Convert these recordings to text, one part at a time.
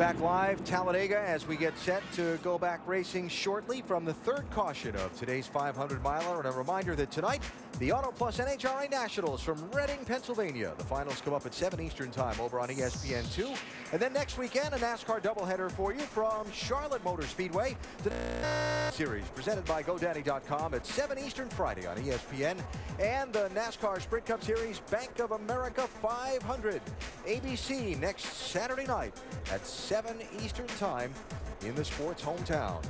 Back live, Talladega, as we get set to go back racing shortly from the third caution of today's 500-miler. And a reminder that tonight, the Auto Plus NHRA Nationals from Reading, Pennsylvania. The finals come up at 7 Eastern Time over on ESPN2. And then next weekend, a NASCAR doubleheader for you from Charlotte Motor Speedway. The series presented by GoDaddy.com at 7 Eastern Friday on ESPN. And the NASCAR Sprint Cup Series Bank of America 500. ABC next Saturday night at 7 Eastern Time in the sports hometown.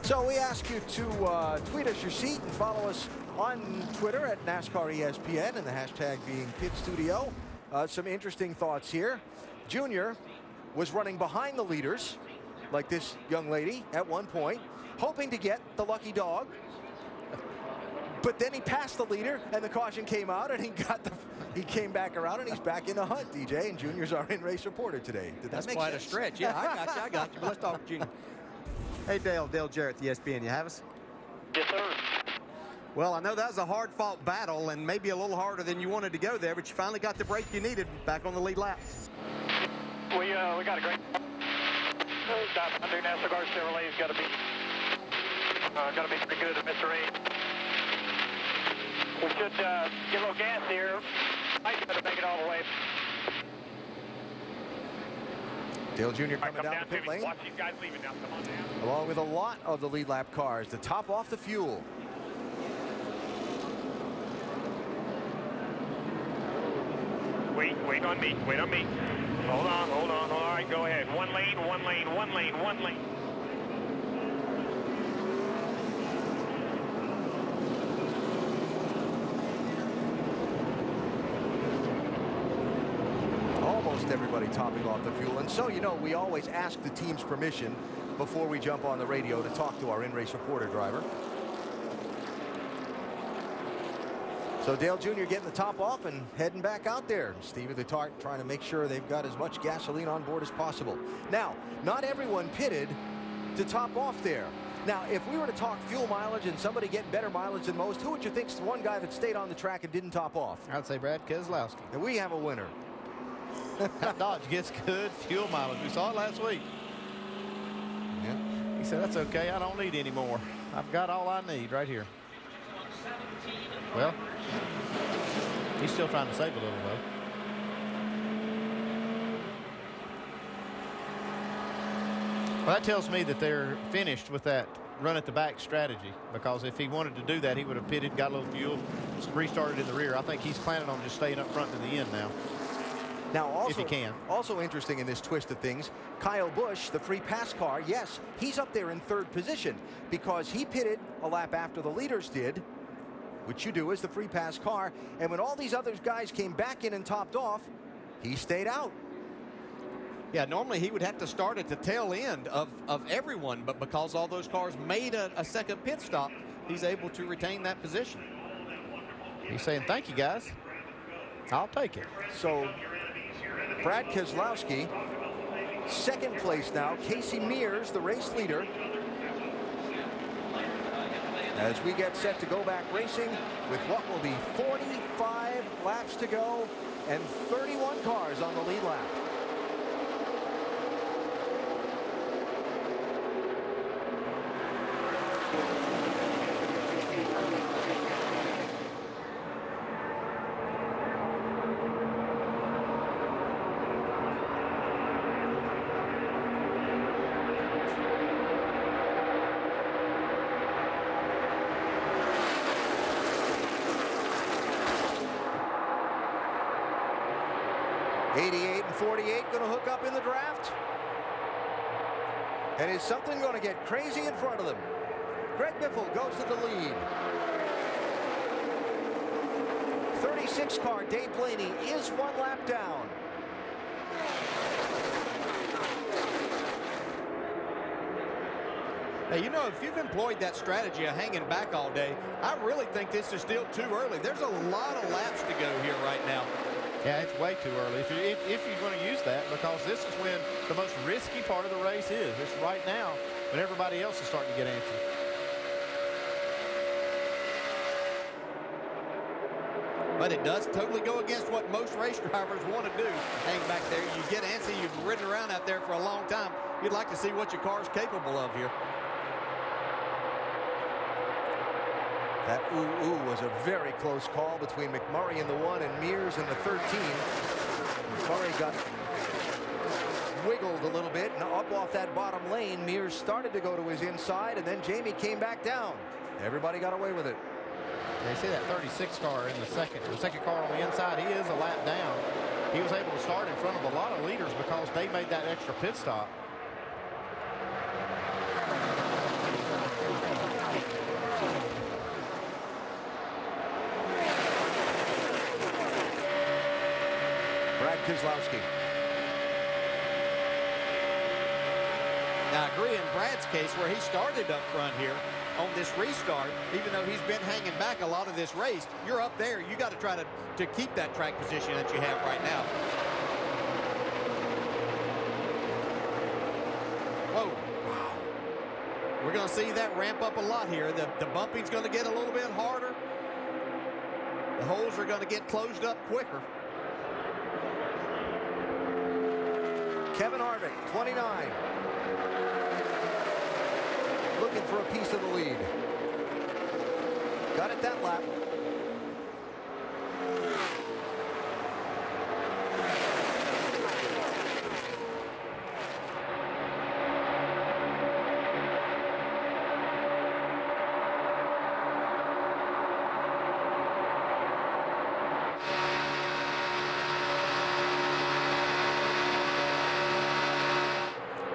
So we ask you to tweet us your seat and follow us on Twitter at NASCAR ESPN and the hashtag being Pit Studio. Some interesting thoughts here. Junior was running behind the leaders, like this young lady at one point, hoping to get the lucky dog. But then he passed the leader, and the caution came out, and he came back around, and he's back in the hunt, DJ. And Junior's our in-race reporter today. Did that make quite sense? a stretch. Yeah, I got you. But let's talk to Junior. Hey, Dale Jarrett, the ESPN. You have us? Yes, sir. Well, I know that was a hard-fought battle and maybe a little harder than you wanted to go there, but you finally got the break you needed back on the lead lap. We got a great under NASCAR Chevrolet's got to be pretty good at Mr. Reed. We should get a little gas here. Might be able to make it all the way. Dale Jr. coming down the pit lane. Watch these guys leaving now. Come on down. Along with a lot of the lead lap cars to top off the fuel. Wait on me. Wait on me. Hold on. All right, go ahead. One lane. Almost everybody topping off the fuel. And so, you know, we always ask the team's permission before we jump on the radio to talk to our in-race reporter driver. So Dale Jr. getting the top off and heading back out there. Stevie the Tart trying to make sure they've got as much gasoline on board as possible. Now, not everyone pitted to top off there. Now, if we were to talk fuel mileage and somebody getting better mileage than most, who would you think's the one guy that stayed on the track and didn't top off? I'd say Brad Keselowski. And we have a winner. Dodge gets good fuel mileage. We saw it last week. Yeah. He said, that's okay. I don't need any more. I've got all I need right here. Well, he's still trying to save a little, though. Well, that tells me that they're finished with that run at the back strategy, because if he wanted to do that, he would have pitted, got a little fuel, restarted in the rear. I think he's planning on just staying up front to the end now. Now, also, if he can. Also interesting in this twist of things, Kyle Busch, the free pass car, yes, he's up there in third position because he pitted a lap after the leaders did, which you do as the free pass car. And when all these other guys came back in and topped off, he stayed out. Yeah, normally he would have to start at the tail end of everyone, but because all those cars made a second pit stop, he's able to retain that position. He's saying, thank you, guys. I'll take it. So Brad Keselowski, second place now. Casey Mears, the race leader. As we get set to go back racing with what will be 45 laps to go and 31 cars on the lead lap. Going to hook up in the draft. And is something going to get crazy in front of them? Greg Biffle goes to the lead. 36 car Dave Blaney is one lap down. Hey, you know, if you've employed that strategy of hanging back all day, I really think this is still too early. There's a lot of laps to go here right now. Yeah, it's way too early if you're going to use that, because this is when the most risky part of the race is. It's right now when everybody else is starting to get antsy. But it does totally go against what most race drivers want to do. Hang back there. You get antsy. You've ridden around out there for a long time. You'd like to see what your car's capable of here. That ooh was a very close call between McMurray in the 1 and Mears in the 13. McMurray got wiggled a little bit and up off that bottom lane. Mears started to go to his inside, and then Jamie came back down. Everybody got away with it. You see that 36 car in the second car on the inside. He is a lap down. He was able to start in front of a lot of leaders because they made that extra pit stop. Brad Keselowski. Now, I agree in Brad's case where he started up front here on this restart, even though he's been hanging back a lot of this race, you're up there. You got to try to keep that track position that you have right now. Whoa. We're going to see that ramp up a lot here. The bumping's going to get a little bit harder. The holes are going to get closed up quicker. Kevin Harvick, 29. Looking for a piece of the lead. Got it that lap.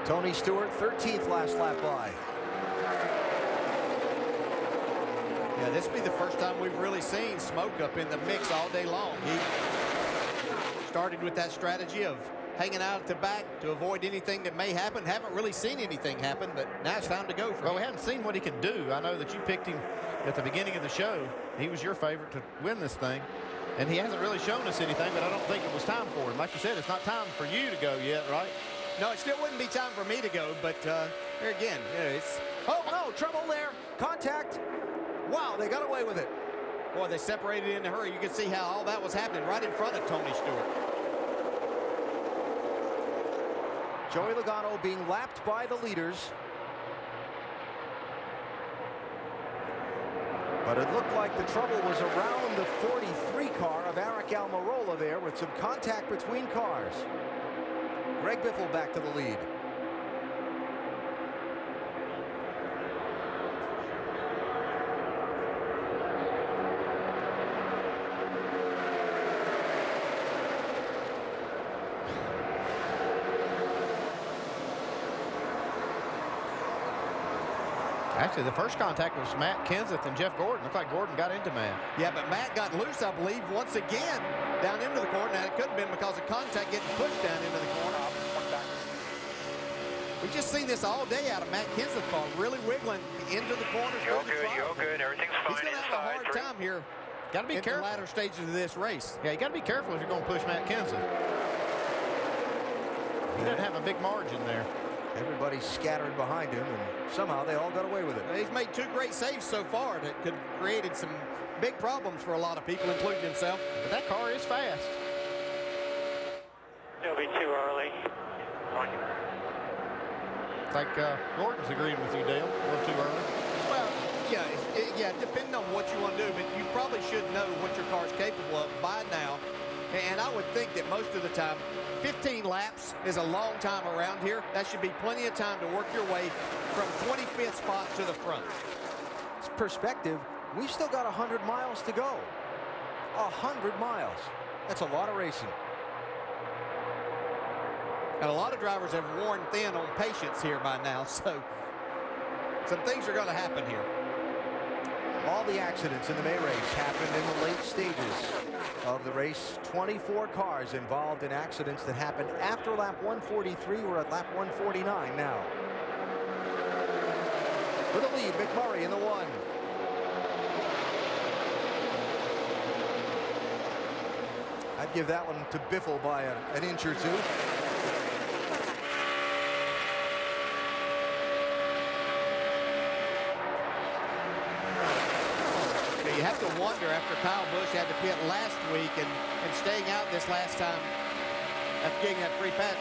Tony Stewart, 13th last lap by. Yeah, this will be the first time we've really seen Smoke up in the mix all day long. He started with that strategy of hanging out at the back to avoid anything that may happen. Haven't really seen anything happen, but now it's time to go for him. Well, we haven't seen what he can do. I know that you picked him at the beginning of the show. He was your favorite to win this thing, and he hasn't really shown us anything, but I don't think it was time for him. Like you said, it's not time for you to go yet, right? No, it still wouldn't be time for me to go, but there again, it's... Oh, no, trouble there. Contact. Wow, they got away with it. Boy, they separated in a hurry. You can see how all that was happening right in front of Tony Stewart. Joey Logano being lapped by the leaders. But it looked like the trouble was around the 43 car of Eric Almirola there with some contact between cars. Greg Biffle back to the lead. Actually, the first contact was Matt Kenseth and Jeff Gordon. Looked like Gordon got into Matt. Yeah, but Matt got loose, I believe, once again down into the corner. Now, it could have been because of contact getting pushed down into the corner. We've just seen this all day out of Matt Kenseth car, really wiggling into the corners. You're good. Everything's fine. He's going to have a hard time here. Got to be careful. In the latter stages of this race. Yeah, you got to be careful if you're going to push Matt Kenseth. He doesn't have a big margin there. Everybody's scattered behind him, and somehow they all got away with it. He's made 2 great saves so far that could have created some big problems for a lot of people, including himself. But that car is fast. It'll be too early. It's like Gordon's agreeing with you, Dale. A little too early. Well, yeah, depending on what you want to do, but you probably should know what your car's capable of by now. And I would think that most of the time, 15 laps is a long time around here. That should be plenty of time to work your way from 25th spot to the front. It's perspective. We've still got 100 miles to go. 100 miles. That's a lot of racing. And a lot of drivers have worn thin on patience here by now, so some things are going to happen here. All the accidents in the May race happened in the late stages of the race. 24 cars involved in accidents that happened after lap 143. We're at lap 149 now. For the lead, McMurray in the 1. I'd give that one to Biffle by an inch or 2. You have to wonder, after Kyle Busch had to pit last week and staying out this last time after getting that free pass,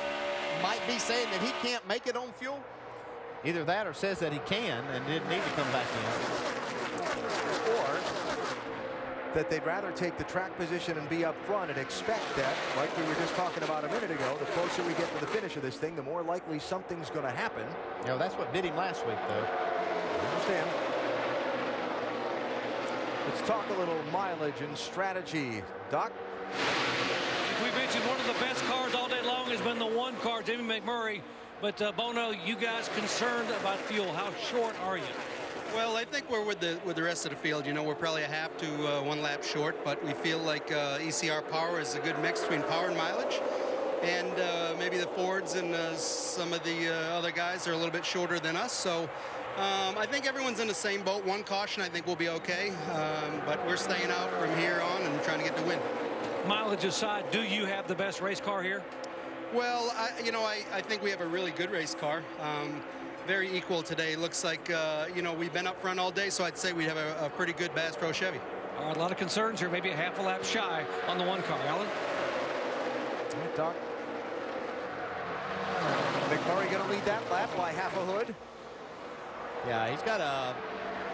might be saying that he can't make it on fuel. Either that or says that he can and didn't need to come back in. Or that they'd rather take the track position and be up front and expect that, like we were just talking about a minute ago, the closer we get to the finish of this thing, the more likely something's going to happen. You know, that's what bit him last week, though. I understand. Let's talk a little mileage and strategy. Doc? We mentioned one of the best cars all day long has been the one car, Jimmy McMurray. But Bono, you guys concerned about fuel? How short are you? Well, I think we're with the rest of the field. You know, we're probably a half to 1 lap short, but we feel like ECR Power is a good mix between power and mileage. And maybe the Fords and some of the other guys are a little bit shorter than us. So I think everyone's in the same boat. One caution, I think we'll be okay. But we're staying out from here on and trying to get the win. Mileage aside, do you have the best race car here? Well, I think we have a really good race car. Very equal today. Looks like, we've been up front all day, so I'd say we have a pretty good Bass Pro Chevy. All right, a lot of concerns here, maybe a half a lap shy on the one car. Alan? All right, Doc. McMurray going to lead that lap by half a hood. Yeah, he's got a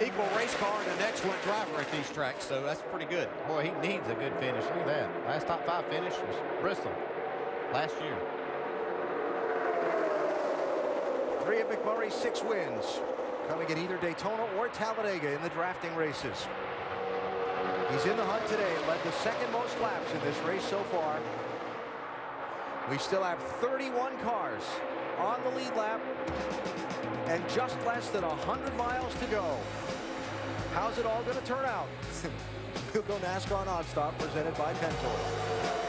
equal race car and an excellent driver at these tracks, so that's pretty good. Boy, he needs a good finish. Look at that. Last top 5 finish was Bristol last year. 3 of McMurray's 6 wins coming at either Daytona or Talladega in the drafting races. He's in the hunt today, led the second most laps in this race so far. We still have 31 cars on the lead lap and just less than 100 miles to go. How's it all going to turn out? We'll go NASCAR Nonstop, presented by Pentel.